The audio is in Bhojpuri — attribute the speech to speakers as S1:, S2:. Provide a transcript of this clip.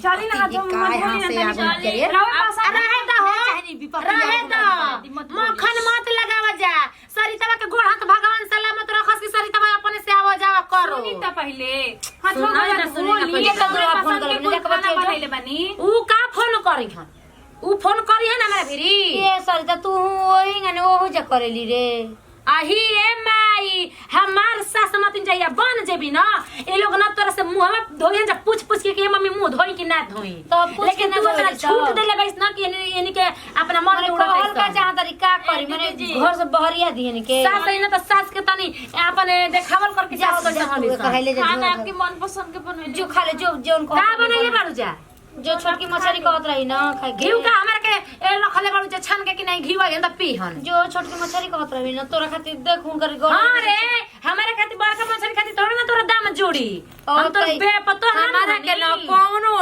S1: चली ना तुम
S2: रहे तो मक्खन मत लगावा जा सरिता के गोड़ हाथ भगवान सलामत रखस की सरिता अपने से आवा जावा करो
S1: सुनी त पहिले
S2: ऊ का फोन करी हन ऊ फोन करी है ना मेरा भिरी
S3: ये सरिता तू ओही गने ओहु जा करेली रे
S2: आही ए माई हमार सास मतिन जाइया बन जेबी ना ए लोग ना तोरा से मुंह में धोई जा पूछ पूछ के मम्मी मुंह धोई कि ना धोई लेकिन तू इतना छूट देले बैस ना कि यानी के अपना मन के उड़ा
S3: कहल का चाह तरीका करी माने घर से बहरिया दिहन के
S2: सास है ना तो सास के तनी अपन देखावल करके जाओ तो जहां
S3: कहले जा
S1: खाना आपके मन पसंद के बनवे
S3: जो खा ले जो जोन
S2: का बनैले बाड़ू जा
S3: जो छोटकी मछली कहत रही ना खाए के
S2: घीव का हमरा के ए रखले बाड़ू जे छान के कि नहीं घीव है ना पीहन
S3: जो छोटकी मछली कहत रही ना तोरा खातिर देख हुन कर
S2: हां रे हमारे खातिर बड़का मछली खातिर थोड़ा ना तोरा दाम जोड़ी हम तो बे पतो
S3: हमारा के ना
S2: कौनो